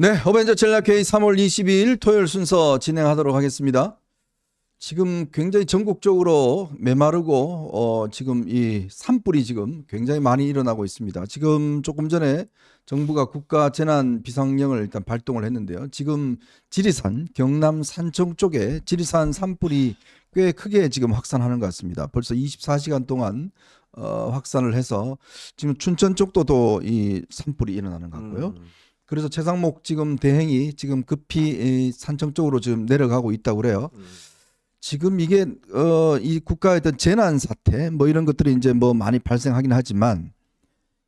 네, 어벤져 전략회의 3월 22일 토요일 순서 진행하도록 하겠습니다. 지금 굉장히 전국적으로 메마르고 지금 이 산불이 지금 굉장히 많이 일어나고 있습니다. 지금 조금 전에 정부가 국가 재난 비상령을 일단 발동을 했는데요. 지금 지리산 경남 산청 쪽에 지리산 산불이 꽤 크게 지금 확산하는 것 같습니다. 벌써 24시간 동안 확산을 해서 지금 춘천 쪽도 또 이 산불이 일어나는 것 같고요. 그래서 최상목 지금 대행이 지금 급히 산청 쪽으로 지금 내려가고 있다고 그래요. 지금 이게 이 국가의 어떤 재난 사태 뭐 이런 것들이 이제 뭐 많이 발생하긴 하지만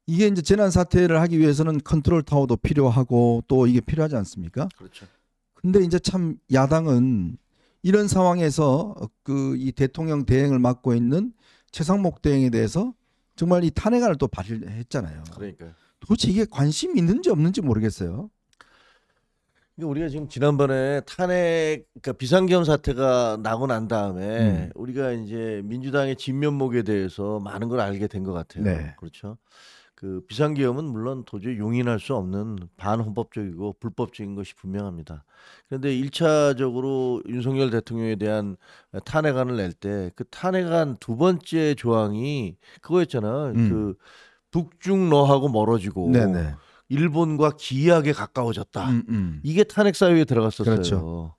이게 이제 재난 사태를 하기 위해서는 컨트롤 타워도 필요하고 또 이게 필요하지 않습니까? 그렇죠. 근데 이제 참 야당은 이런 상황에서 그 이 대통령 대행을 맡고 있는 최상목 대행에 대해서 정말 이 탄핵안을 또 발의했잖아요. 그러니까요. 도대체 이게 관심이 있는지 없는지 모르겠어요. 우리가 지금 지난번에 탄핵, 그러니까 비상계엄 사태가 나고 난 다음에 우리가 이제 민주당의 진면목에 대해서 많은 걸 알게 된 것 같아요. 네. 그렇죠. 그 비상계엄은 물론 도저히 용인할 수 없는 반헌법적이고 불법적인 것이 분명합니다. 그런데 1차적으로 윤석열 대통령에 대한 탄핵안을 낼 때 그 탄핵안 두 번째 조항이 그거였잖아. 그 북중러하고 멀어지고 네네. 일본과 기이하게 가까워졌다. 이게 탄핵 사유에 들어갔었어요. 그렇죠.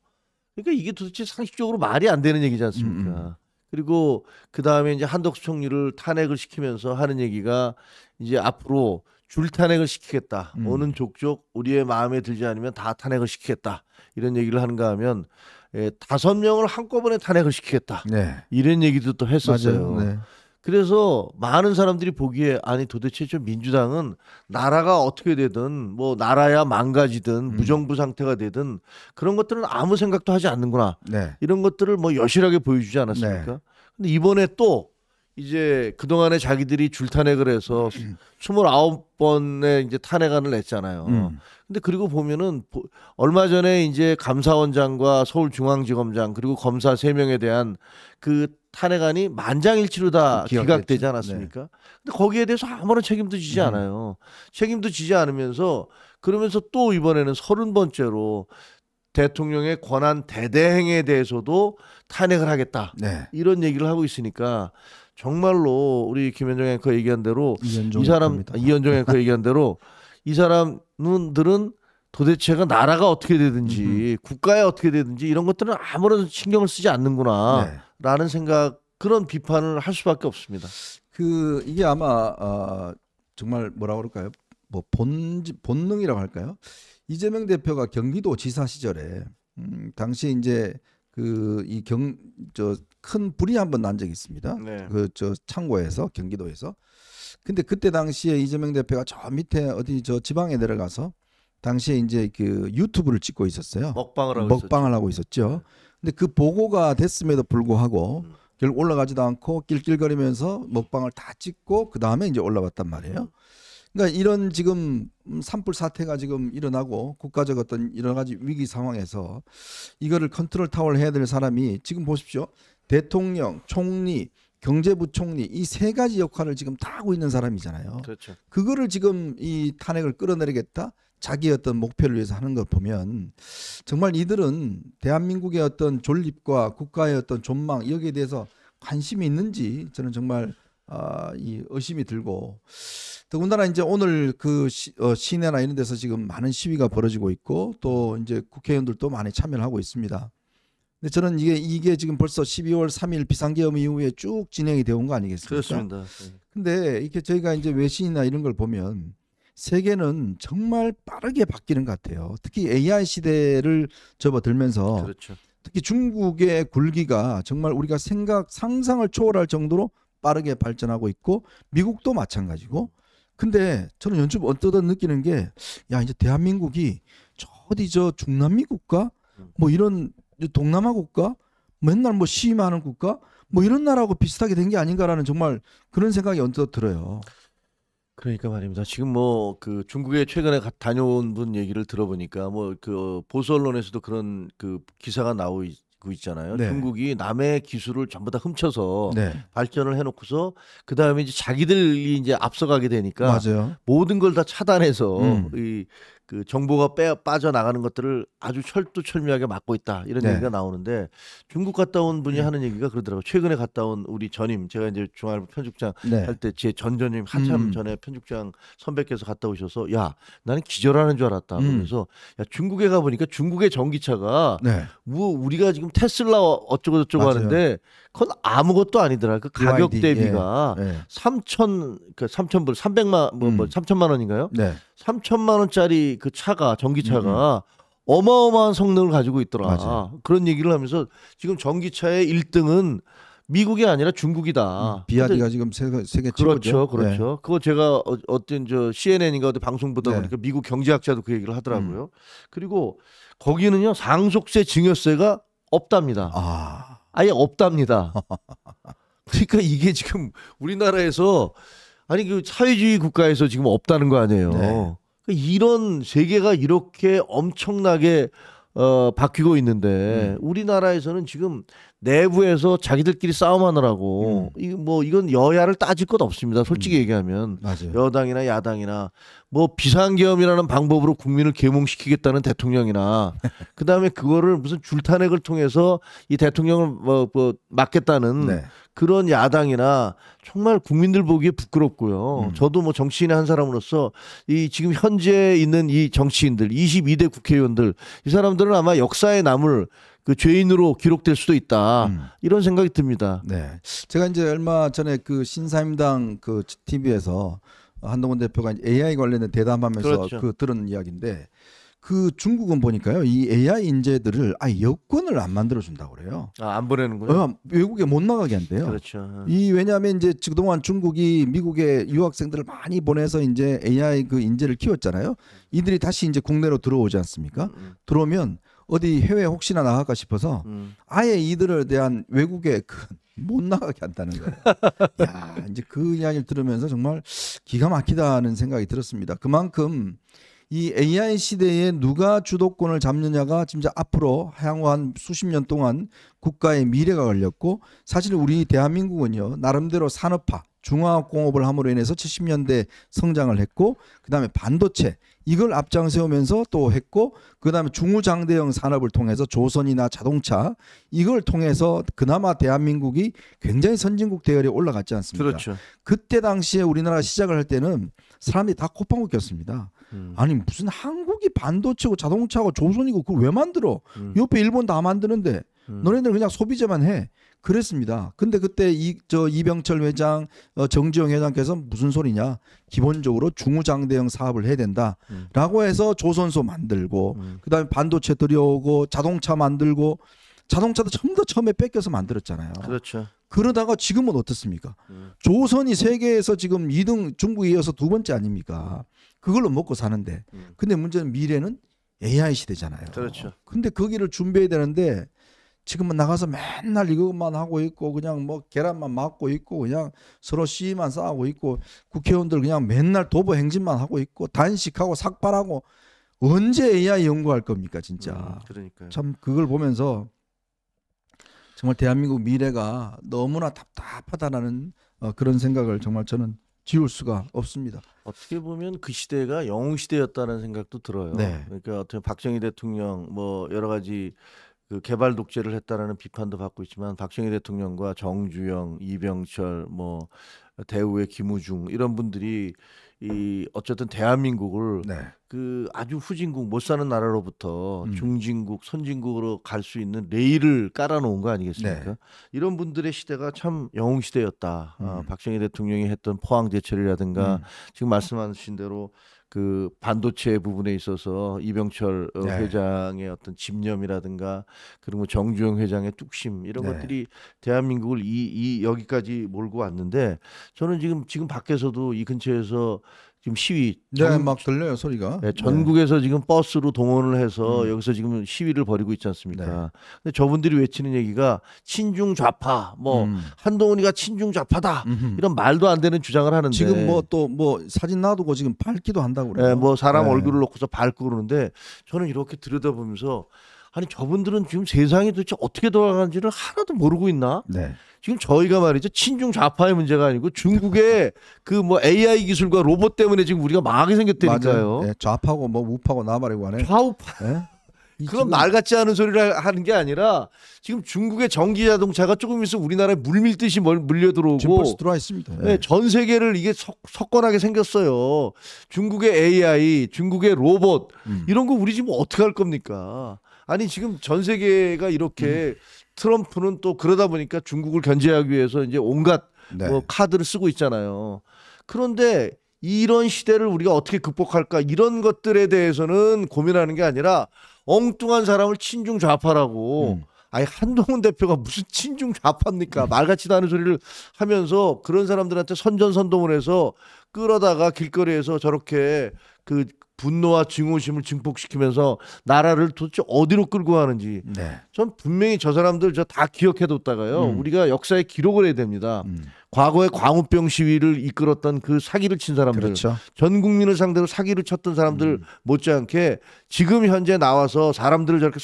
그러니까 이게 도대체 상식적으로 말이 안 되는 얘기지 않습니까? 그리고 그 다음에 이제 한덕수 총리를 탄핵을 시키면서 하는 얘기가 이제 앞으로 줄 탄핵을 시키겠다. 어느 족족 우리의 마음에 들지 않으면 다 탄핵을 시키겠다. 이런 얘기를 하는가 하면 5명을 한꺼번에 탄핵을 시키겠다. 네. 이런 얘기도 또 했었어요. 맞아요. 네. 그래서 많은 사람들이 보기에 아니 도대체 저 민주당은 나라가 어떻게 되든 뭐 나라야 망가지든 무정부 상태가 되든 그런 것들은 아무 생각도 하지 않는구나. 네. 이런 것들을 뭐 여실하게 보여주지 않았습니까? 네. 근데 이번에 또 이제 그동안에 자기들이 줄탄핵을 해서 29번의 이제 탄핵안을 냈잖아요. 근데 그리고 보면은 얼마 전에 이제 감사원장과 서울중앙지검장 그리고 검사 3명에 대한 그 탄핵안이 만장일치로 다 기각되지 않았습니까? 네. 근데 거기에 대해서 아무런 책임도 지지 않아요. 책임도 지지 않으면서 그러면서 또 이번에는 30번째로 대통령의 권한 대대행에 대해서도 탄핵을 하겠다. 네. 이런 얘기를 하고 있으니까 정말로 우리 김현정 앵커 얘기한 대로 이현종 이 사람 이현정 앵커 얘기한 대로 이 사람들은 도대체가 나라가 어떻게 되든지 국가에 어떻게 되든지 이런 것들은 아무런 신경을 쓰지 않는구나. 네. 라는 생각 그런 비판을 할 수밖에 없습니다. 그 이게 아마 정말 뭐라 그럴까요? 뭐 본능이라고 할까요? 이재명 대표가 경기도 지사 시절에 당시 이제 그 이 큰 불이 한번 난 적이 있습니다. 네. 그 창고에서 경기도에서. 근데 그때 당시에 이재명 대표가 저 밑에 어디 저 지방에 내려가서 당시에 이제 그 유튜브를 찍고 있었어요. 먹방을 하고 있었죠. 근데 그 보고가 됐음에도 불구하고 결국 올라가지도 않고 낄낄거리면서 먹방을 다 찍고 그 다음에 이제 올라왔단 말이에요. 그러니까 이런 지금 산불 사태가 지금 일어나고 국가적 어떤 여러 가지 위기 상황에서 이거를 컨트롤 타워를 해야 될 사람이 지금 보십시오. 대통령, 총리, 경제부총리 이 3가지 역할을 지금 다 하고 있는 사람이잖아요. 그렇죠. 그거를 지금 이 탄핵을 끌어내리겠다. 자기의 어떤 목표를 위해서 하는 걸 보면 정말 이들은 대한민국의 어떤 존립과 국가의 어떤 존망 여기에 대해서 관심이 있는지 저는 정말 이 의심이 들고 더군다나 이제 오늘 그 시내나 이런 데서 지금 많은 시위가 벌어지고 있고 또 이제 국회의원들도 많이 참여를 하고 있습니다. 근데 저는 이게 지금 벌써 12월 3일 비상계엄 이후에 쭉 진행이 되어 온 거 아니겠습니까? 그렇습니다. 근데 이렇게 저희가 이제 외신이나 이런 걸 보면 세계는 정말 빠르게 바뀌는 것 같아요. 특히 AI 시대를 접어들면서 그렇죠. 특히 중국의 굴기가 정말 우리가 상상을 초월할 정도로 빠르게 발전하고 있고 미국도 마찬가지고. 근데 저는 연중 언뜻 느끼는 게 야 이제 대한민국이 어디 저 중남미 국가 뭐 이런 동남아 국가 맨날 뭐 시위하는 국가 뭐 이런 나라하고 비슷하게 된 게 아닌가라는 정말 그런 생각이 언뜻 들어요. 그러니까 말입니다. 지금 뭐 그 중국에 최근에 다녀온 분 얘기를 들어보니까 뭐 그 보수 언론에서도 그런 그 기사가 나오고 있잖아요. 네. 중국이 남의 기술을 전부 다 훔쳐서 네. 발전을 해놓고서 그 다음에 이제 자기들이 이제 앞서가게 되니까 맞아요. 모든 걸 다 차단해서 그 정보가 빠져나가는 것들을 아주 철두철미하게 막고 있다 이런 네. 얘기가 나오는데 중국 갔다 온 분이 하는 얘기가 그러더라고요. 최근에 갔다 온 우리 전임 제가 이제 중앙일보 편집장 네. 할 때 제 전전임 한참 전에 편집장 선배께서 갔다 오셔서 야 나는 기절하는 줄 알았다. 그래서 야 중국에 가 보니까 중국의 전기차가 네. 뭐 우리가 지금 테슬라 어쩌고 저쩌고 맞아요. 하는데 그건 아무것도 아니더라. 그 가격 BYD, 대비가 예. 3,000불 300만 뭐 3천만 원인가요? 네. 3천만 원짜리 그 차가 전기차가 어마어마한 성능을 가지고 있더라. 맞아요. 그런 얘기를 하면서 지금 전기차의 1등은 미국이 아니라 중국이다. 비아디가 지금 세계 최고죠. 그렇죠, 그렇죠. 그거 제가 어떤 저 CNN인가 어디 방송 보다 네. 보니까 미국 경제학자도 그 얘기를 하더라고요. 그리고 거기는요 상속세, 증여세가 없답니다. 아예 없답니다. 그러니까 이게 지금 우리나라에서 아니 그 사회주의 국가에서 지금 없다는 거 아니에요. 네. 그러니까 이런 세계가 이렇게 엄청나게 바뀌고 있는데 우리나라에서는 지금 내부에서 자기들끼리 싸움하느라고 이건 여야를 따질 것 없습니다. 솔직히 얘기하면 맞아요. 여당이나 야당이나 뭐 비상계엄이라는 방법으로 국민을 계몽시키겠다는 대통령이나 그 다음에 그거를 무슨 줄탄핵을 통해서 이 대통령을 뭐 막겠다는 네. 그런 야당이나 정말 국민들 보기에 부끄럽고요. 저도 뭐 정치인의 한 사람으로서 이 지금 현재 있는 이 정치인들 22대 국회의원들 이 사람들은 아마 역사에 남을 그 죄인으로 기록될 수도 있다. 이런 생각이 듭니다. 네. 제가 이제 얼마 전에 그 신사임당 그 TV에서 한동훈 대표가 AI 관련된 대담하면서 그렇죠. 그 들은 이야기인데 그 중국은 보니까요 이 AI 인재들을 여권을 안 만들어 준다고 그래요. 안 보내는군요. 외국에 못 나가게 한대요. 그렇죠. 왜냐하면 이제 그동안 중국이 미국에 유학생들을 많이 보내서 이제 AI 그 인재를 키웠잖아요. 이들이 다시 이제 국내로 들어오지 않습니까? 들어오면 어디 해외 혹시나 나갈까 싶어서 아예 이들에 대한 외국에 못 나가게 한다는 거예요. 야, 이제 그 이야기를 들으면서 정말 기가 막히다는 생각이 들었습니다. 그만큼 이 AI 시대에 누가 주도권을 잡느냐가 진짜 앞으로 향후 한 수십 년 동안 국가의 미래가 걸렸고 사실 우리 대한민국은요 나름대로 산업화 중화공업을 함으로 인해서 70년대 성장을 했고 그다음에 반도체 이걸 앞장세우면서 또 했고 그다음에 중후장대형 산업을 통해서 조선이나 자동차 이걸 통해서 그나마 대한민국이 굉장히 선진국 대열에 올라갔지 않습니까? 그렇죠. 그때 당시에 우리나라가 시작을 할 때는 사람들이 다 콧방울 꼈습니다. 아니 무슨 한국이 반도체고 자동차고 조선이고 그걸 왜 만들어? 옆에 일본 다 만드는데 너네들 그냥 소비재만 해. 그랬습니다. 근데 그때 이병철 회장, 정지용 회장께서 무슨 소리냐? 기본적으로 중후장대형 사업을 해야 된다라고 해서 조선소 만들고 그다음에 반도체 들여오고 자동차 만들고 자동차도 전부 다 처음에 뺏겨서 만들었잖아요. 그렇죠. 그러다가 지금은 어떻습니까? 조선이 세계에서 지금 2등 중국에 이어서 두 번째 아닙니까? 그걸로 먹고 사는데. 근데 문제는 미래는 AI 시대잖아요. 그렇죠. 근데 거기를 준비해야 되는데 지금은 나가서 맨날 이것만 하고 있고 그냥 뭐 계란만 맞고 있고 그냥 서로 시위만 싸우고 있고 국회의원들 그냥 맨날 도보 행진만 하고 있고 단식하고 삭발하고 언제 AI 연구할 겁니까 진짜. 그러니까요. 참 그걸 보면서 정말 대한민국 미래가 너무나 답답하다라는 그런 생각을 정말 저는 지울 수가 없습니다. 어떻게 보면 그 시대가 영웅 시대였다는 생각도 들어요. 네. 그러니까 어떻게 박정희 대통령 뭐 여러 가지 그 개발 독재를 했다라는 비판도 받고 있지만 박정희 대통령과 정주영, 이병철, 뭐 대우의 김우중 이런 분들이 이 어쨌든 대한민국을 네. 그 아주 후진국 못 사는 나라로부터 중진국, 선진국으로 갈 수 있는 레일을 깔아놓은 거 아니겠습니까? 네. 이런 분들의 시대가 참 영웅 시대였다. 박정희 대통령이 했던 포항 제철이라든가 지금 말씀하신 대로 그 반도체 부분에 있어서 이병철 네. 회장의 어떤 집념이라든가 그리고 정주영 회장의 뚝심 이런 네. 것들이 대한민국을 이 여기까지 몰고 왔는데 저는 지금 밖에서도 이 근처에서 지금 시위 네, 막 들려요 소리가. 네, 전국에서 지금 버스로 동원을 해서 여기서 지금 시위를 벌이고 있지 않습니까? 네. 근데 저분들이 외치는 얘기가 친중 좌파, 뭐 한동훈이가 친중 좌파다 이런 말도 안 되는 주장을 하는데 지금 뭐 또 뭐 사진 놔두고 지금 밟기도 한다고 그래요. 뭐 사람 네. 얼굴을 놓고서 밟고 그러는데 저는 이렇게 들여다보면서 아니 저분들은 지금 세상이 도대체 어떻게 돌아가는지를 하나도 모르고 있나? 네. 지금 저희가 말이죠 친중 좌파의 문제가 아니고 중국의 그 뭐 AI 기술과 로봇 때문에 지금 우리가 망하게 생겼다니까요. 맞아요. 네, 좌파고 뭐 우파고 나발이고 하네. 좌우파. 네? 그런 말 같지 않은 소리를 하는 게 아니라 지금 중국의 전기 자동차가 조금 있으면 우리나라에 물 밀듯이 물려 지금 들어오고 벌써 들어와 있습니다. 네, 전 세계를 이게 석권하게 생겼어요. 중국의 AI, 중국의 로봇 이런 거 우리 지금 어떻게 할 겁니까? 아니 지금 전 세계가 이렇게 트럼프는 또 그러다 보니까 중국을 견제하기 위해서 이제 온갖 네. 뭐 카드를 쓰고 있잖아요. 그런데 이런 시대를 우리가 어떻게 극복할까 이런 것들에 대해서는 고민하는 게 아니라 엉뚱한 사람을 친중 좌파라고 아니 한동훈 대표가 무슨 친중 좌파입니까? 말 같지도 않은 소리를 하면서 그런 사람들한테 선전선동을 해서 끌어다가 길거리에서 저렇게 그 분노와 증오심을 증폭시키면서 나라를 도대체 어디로 끌고 가는지 네. 전 분명히 저 사람들 저 다 기억해뒀다가요 우리가 역사에 기록을 해야 됩니다. 과거에 광우병 시위를 이끌었던 그 사기를 친 사람들, 그렇죠. 전 국민을 상대로 사기를 쳤던 사람들 못지않게 지금 현재 나와서 사람들을 저렇게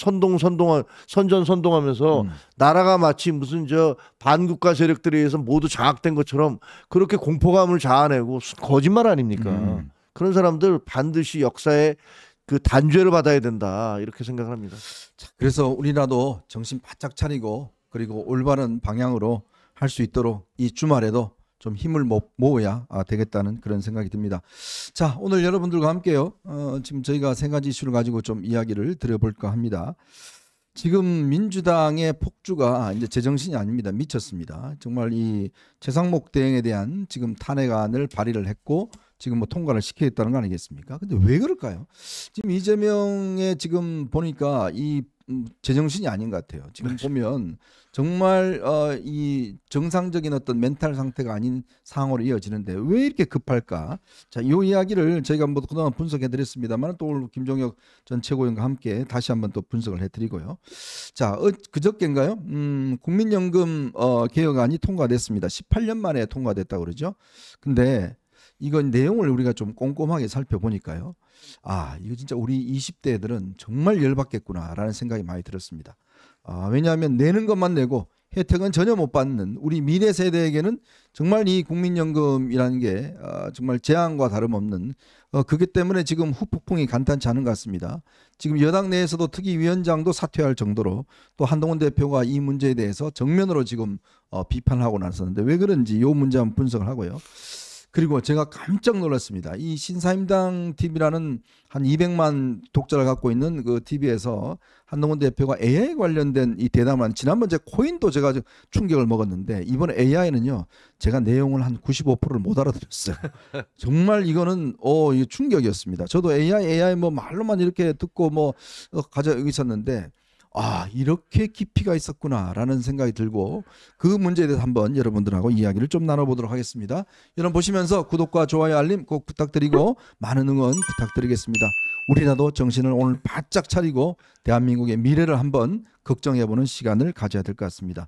선전선동하면서 나라가 마치 무슨 저 반국가 세력들에 의해서 모두 장악된 것처럼 그렇게 공포감을 자아내고 거짓말 아닙니까? 그런 사람들 반드시 역사에 그 단죄를 받아야 된다 이렇게 생각을 합니다. 자, 그래서 우리라도 정신 바짝 차리고 그리고 올바른 방향으로 할 수 있도록 이 주말에도 좀 힘을 모아야 되겠다는 그런 생각이 듭니다. 자, 오늘 여러분들과 함께요. 지금 저희가 세 가지 이슈를 가지고 좀 이야기를 드려볼까 합니다. 지금 민주당의 폭주가 이제 제정신이 아닙니다. 미쳤습니다. 정말 이 최상목 대행에 대한 지금 탄핵안을 발의를 했고 지금 뭐 통과를 시키겠다는 거 아니겠습니까? 근데 왜 그럴까요? 지금 이재명의 지금 보니까 이 제정신이 아닌 것 같아요. 지금 그렇죠. 보면 정말 이 정상적인 어떤 멘탈 상태가 아닌 상황으로 이어지는데 왜 이렇게 급할까? 자, 이 이야기를 저희가 뭐 그동안 분석해드렸습니다만 또 오늘 김종혁 전 최고위원과 함께 다시 한번 또 분석을 해드리고요. 자, 그저께인가요? 국민연금 개혁안이 통과됐습니다. 18년 만에 통과됐다고 그러죠. 근데 이건 내용을 우리가 좀 꼼꼼하게 살펴보니까요. 이거 진짜 우리 20대들은 정말 열받겠구나라는 생각이 많이 들었습니다. 왜냐하면 내는 것만 내고 혜택은 전혀 못 받는 우리 미래 세대에게는 정말 이 국민연금이라는 게 정말 재앙과 다름없는 그것 때문에 지금 후폭풍이 간단치 않은 것 같습니다. 지금 여당 내에서도 특위위원장도 사퇴할 정도로 또 한동훈 대표가 이 문제에 대해서 정면으로 지금 비판하고 나섰는데 왜 그런지 이 문제 한번 분석을 하고요. 그리고 제가 깜짝 놀랐습니다. 이 신사임당 TV라는 한 200만 독자를 갖고 있는 그 TV에서 한동훈 대표가 AI 관련된 이 대담한 지난번 제 코인도 제가 충격을 먹었는데 이번에 AI는요 제가 내용을 한 95%를 못 알아들었어요. 정말 이거는 이거 충격이었습니다. 저도 AI 뭐 말로만 이렇게 듣고 뭐 가지고 있었는데 이렇게 깊이가 있었구나라는 생각이 들고 그 문제에 대해서 한번 여러분들하고 이야기를 좀 나눠보도록 하겠습니다. 여러분 보시면서 구독과 좋아요 알림 꼭 부탁드리고 많은 응원 부탁드리겠습니다. 우리라도 정신을 오늘 바짝 차리고 대한민국의 미래를 한번 걱정해보는 시간을 가져야 될 것 같습니다.